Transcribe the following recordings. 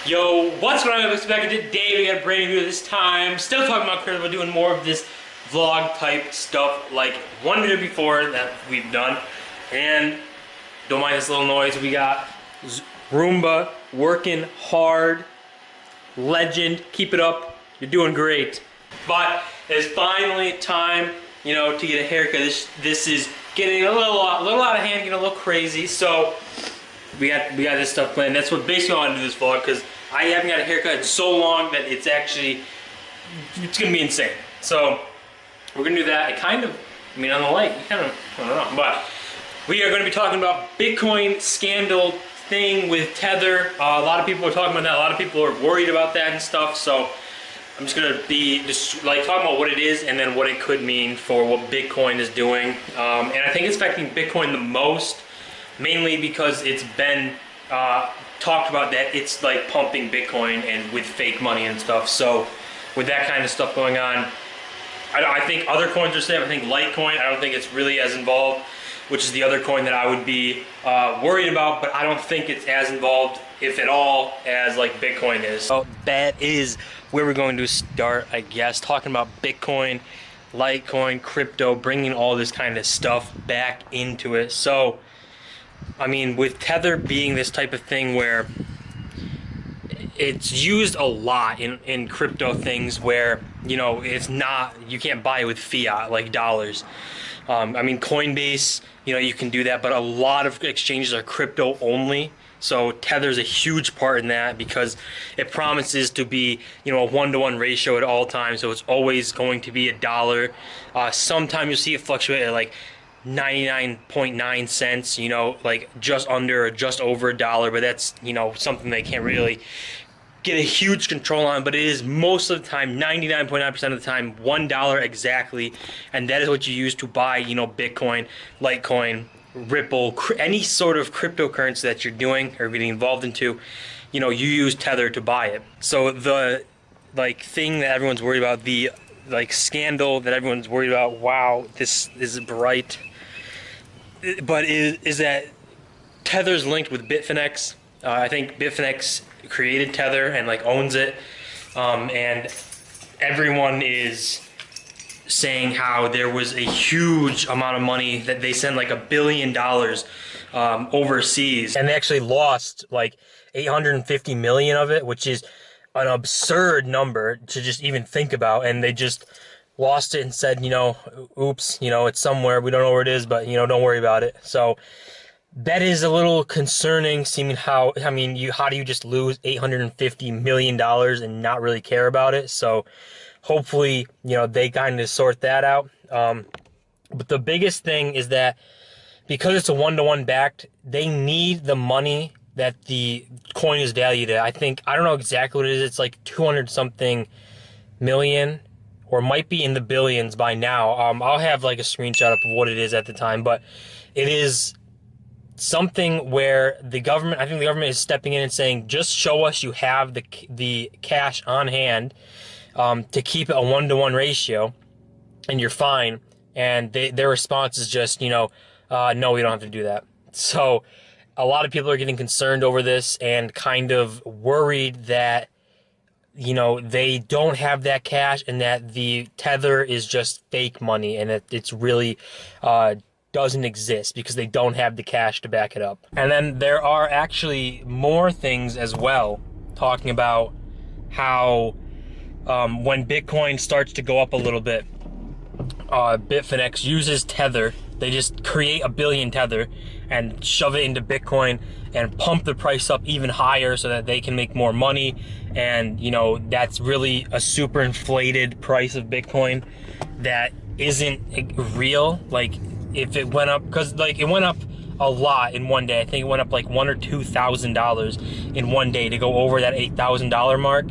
Yo, what's going on? It's back today. We got a brand new video this time. Still talking about crypto. We're doing more of this vlog type stuff like one video before that we've done. And don't mind this little noise. We got Roomba working hard. Legend. Keep it up. You're doing great. But it's finally time, you know, to get a haircut. This is getting a little out of hand, getting a little crazy. So we got this stuff planned. That's what basically I want to do this vlog, because I haven't got a haircut in so long that it's gonna be insane. So we're gonna do that. I mean on the light, I don't know. But we are gonna be talking about Bitcoin scandal thing with Tether. A lot of people are talking about that. A lot of people are worried about that and stuff. So I'm just gonna be like talking about what it is and then what it could mean for what Bitcoin is doing. And I think it's affecting Bitcoin the most, mainly because it's been talked about that it's like pumping Bitcoin and with fake money and stuff. So with that kind of stuff going on, I think other coins are safe. I think Litecoin, I don't think it's really as involved, which is the other coin that I would be worried about, but I don't think it's as involved, if at all, as like Bitcoin is. So that is where we're going to start, I guess, talking about Bitcoin, Litecoin, crypto, bringing all this kind of stuff back into it. So I mean, with Tether being this type of thing where it's used a lot in crypto things where, you know, it's not, you can't buy it with fiat like dollars. I mean, Coinbase, you know, you can do that, but a lot of exchanges are crypto only. So Tether's a huge part in that, because it promises to be, you know, a 1-to-1 ratio at all times. So it's always going to be a dollar. Sometimes you'll see it fluctuate at like 99.9 cents, you know, like just under or just over a dollar, but that's, you know, something they can't really get a huge control on. But it is most of the time, 99.9% of the time, $1 exactly, and that is what you use to buy, you know, Bitcoin, Litecoin, Ripple, any sort of cryptocurrency that you're doing or getting involved into. You know, you use Tether to buy it. So the like thing that everyone's worried about, the like scandal that everyone's worried about, wow, this is bright, but is that Tether's linked with Bitfinex. I think Bitfinex created Tether and like owns it, and everyone is saying how there was a huge amount of money that they sent, like $1 billion overseas, and they actually lost like 850 million of it, which is an absurd number to just even think about. And they just lost it and said, you know, oops, you know, it's somewhere, we don't know where it is, but, you know, don't worry about it. So that is a little concerning, seeming how, I mean, how do you just lose $850 million and not really care about it? So hopefully, you know, they kind of sort that out. But the biggest thing is that because it's a 1-to-1 backed, they need the money that the coin is valued at. I don't know exactly what it is. It's like 200 something million, or might be in the billions by now. I'll have like a screenshot of what it is at the time, but it is something where the government, I think the government is stepping in and saying, just show us you have the cash on hand to keep it a 1-to-1 ratio, and you're fine. And their response is just, you know, no, we don't have to do that. So a lot of people are getting concerned over this and kind of worried that, you know, they don't have that cash and that the Tether is just fake money and that it's really doesn't exist because they don't have the cash to back it up. And then there are actually more things as well, talking about how when Bitcoin starts to go up a little bit, Bitfinex uses Tether. They just create 1 billion Tether and shove it into Bitcoin and pump the price up even higher so that they can make more money. And, you know, that's really a super inflated price of Bitcoin that isn't real. Like, if it went up, because like it went up a lot in one day. I think it went up like $1,000 or $2,000 in one day to go over that $8,000 mark.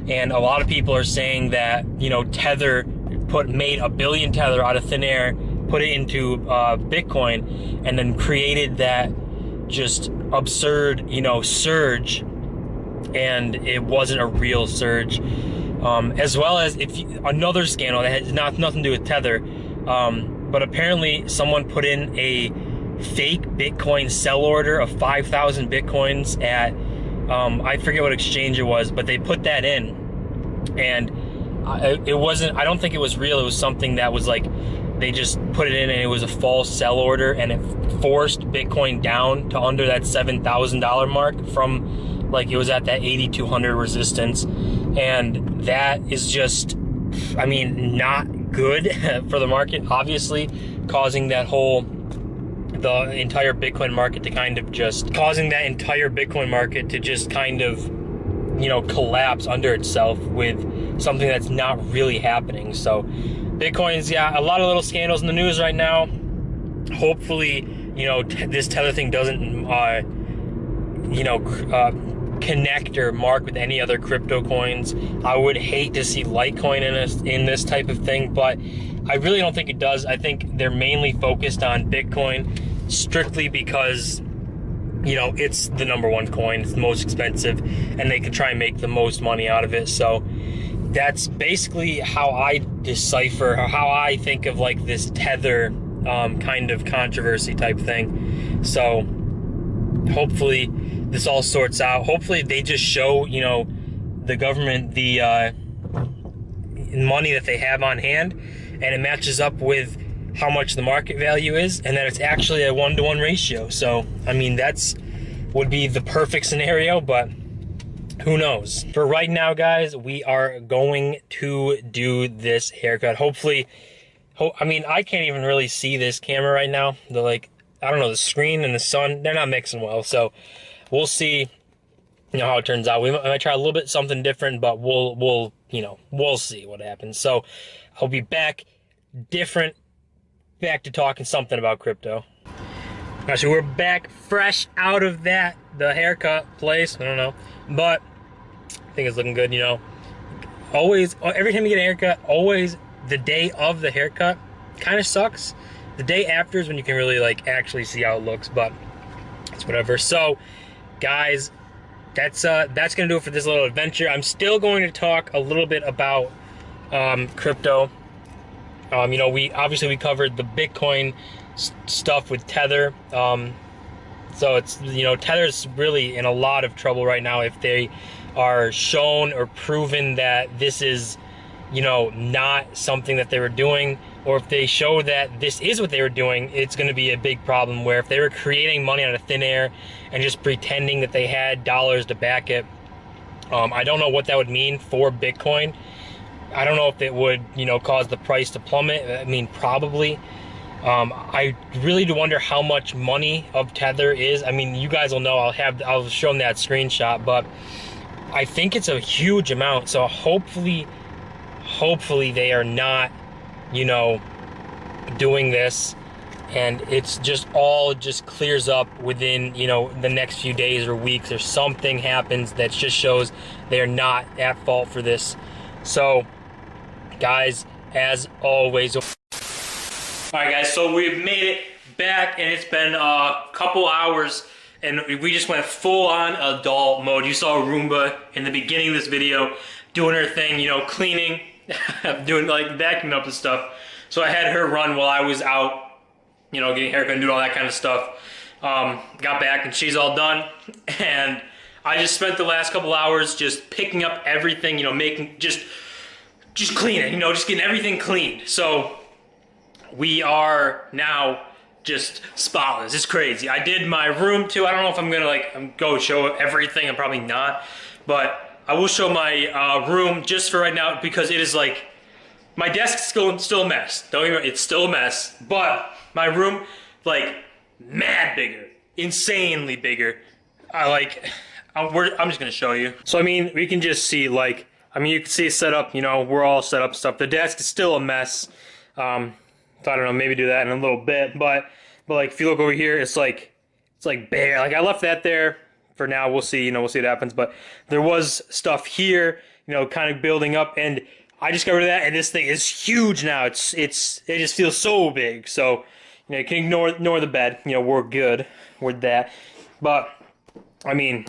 And a lot of people are saying that, you know, Tether made 1 billion Tether out of thin air, put it into Bitcoin, and then created that just absurd, you know, surge, and it wasn't a real surge. As well as another scandal that has nothing to do with Tether, but apparently someone put in a fake Bitcoin sell order of 5,000 Bitcoins at I forget what exchange it was, but they put that in, and it wasn't, I don't think it was real. It was something that was like, they just put it in and it was a false sell order, and it forced Bitcoin down to under that $7,000 mark from, like, it was at that 8,200 resistance. And that is just, I mean, not good for the market, obviously, causing that whole, the entire Bitcoin market to kind of just, you know, collapse under itself with something that's not really happening. So Bitcoin's, yeah, a lot of little scandals in the news right now. Hopefully, you know, this Tether thing doesn't, you know, connect or mark with any other crypto coins. I would hate to see Litecoin in this type of thing, but I really don't think it does. I think they're mainly focused on Bitcoin strictly because, you know, it's the #1 coin, it's the most expensive, and they can try and make the most money out of it. So that's basically how I decipher, or how I think of like this Tether kind of controversy type thing. So hopefully this all sorts out. Hopefully they just show, you know, the government the money that they have on hand, and it matches up with how much the market value is, and that it's actually a 1-to-1 ratio. So I mean, that's would be the perfect scenario, but who knows? For right now, guys, we are going to do this haircut. Hopefully, I mean, I can't even really see this camera right now. The, like, I don't know, the screen and the sun, they're not mixing well. So we'll see, you know, how it turns out. We might try a little bit something different, but we'll you know, we'll see what happens. So I'll be back back to talking something about crypto. Actually, we're back fresh out of the haircut place. I don't know, but I think it's looking good, you know. Always, every time you get a haircut, always the day of the haircut kind of sucks. The day after is when you can really, like, actually see how it looks, but it's whatever. So, guys, that's gonna do it for this little adventure. I'm still going to talk a little bit about crypto. You know, we covered the Bitcoin stuff with Tether. So it's, you know, Tether's really in a lot of trouble right now if they are shown or proven that this is, you know, not something that they were doing, or if they show that this is what they were doing, it's going to be a big problem. Where if they were creating money out of thin air and just pretending that they had dollars to back it, I don't know what that would mean for Bitcoin. I don't know if it would, you know, cause the price to plummet. I mean, probably. I really do wonder how much money of Tether is. I mean, you guys will know. I'll show them that screenshot, but I think it's a huge amount. So hopefully they are not, you know, doing this, and it's just all just clears up within, you know, the next few days or weeks, or something happens that just shows they are not at fault for this. So, guys, as always. Alright, guys, so we've made it back, and it's been a couple hours, and we just went full-on adult mode. You saw Roomba in the beginning of this video doing her thing, you know, cleaning, doing, like, vacuuming up and stuff. So I had her run while I was out, you know, getting a haircut and doing all that kind of stuff. Got back, and she's all done, and I just spent the last couple hours just picking up everything, you know, making, just cleaning, you know, just getting everything cleaned. So we are now just spotless. It's crazy. I did my room too. I don't know if I'm gonna, like, go show everything. I'm probably not, but I will show my room just for right now, because it is, like, my desk is still a mess. Don't even, it's still a mess, but my room, like, mad bigger, insanely bigger. I'm just gonna show you. So I mean, we can just see, like, I mean, you can see set up, you know, we're all set up stuff. The desk is still a mess. So I don't know, maybe do that in a little bit, but like, if you look over here, it's like bare. Like, I left that there for now. We'll see, you know, we'll see what happens. But there was stuff here, you know, kind of building up, and I just got rid of that, and this thing is huge now. It just feels so big. So, you know, you can ignore the bed. You know, we're good with that. But I mean,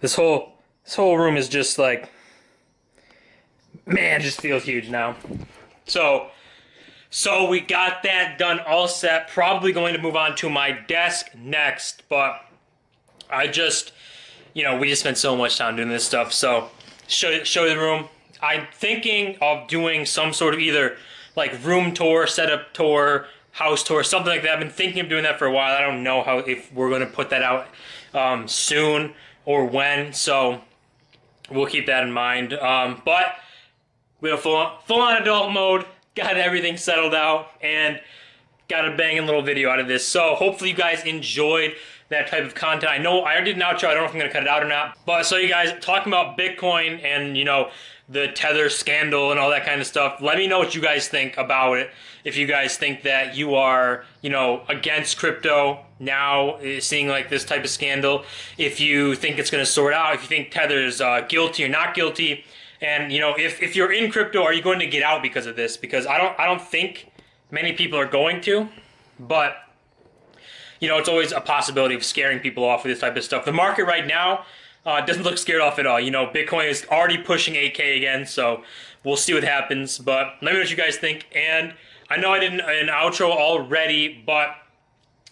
this whole room is just like, man, it just feels huge now. So we got that done, all set. Probably going to move on to my desk next, but I just you know, we just spent so much time doing this stuff. So show you the room. I'm thinking of doing some sort of either like room tour, setup tour, house tour, something like that. I've been thinking of doing that for a while. I don't know how if we're going to put that out soon or when. So we'll keep that in mind. But we have full on adult mode. Got everything settled out and got a banging little video out of this. So hopefully you guys enjoyed that type of content. I know I already did an outro. I don't know if I'm going to cut it out or not. But so you guys talking about Bitcoin and, you know, the Tether scandal and all that kind of stuff. Let me know what you guys think about it. If you guys think that you are, you know, against crypto now, seeing like this type of scandal. If you think it's going to sort out. If you think Tether is guilty or not guilty. And, you know, if you're in crypto, are you going to get out because of this? Because I don't think many people are going to. But, you know, it's always a possibility of scaring people off with this type of stuff. The market right now doesn't look scared off at all. You know, Bitcoin is already pushing 8K again, so we'll see what happens. But let me know what you guys think. And I know I did an outro already, but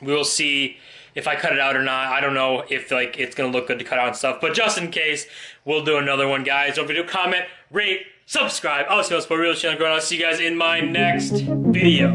we will see if I cut it out or not. I don't know if like it's gonna look good to cut out and stuff. But just in case, we'll do another one, guys. Don't forget to comment, rate, subscribe. I'll see you for real channel growing. I'll see you guys in my next video.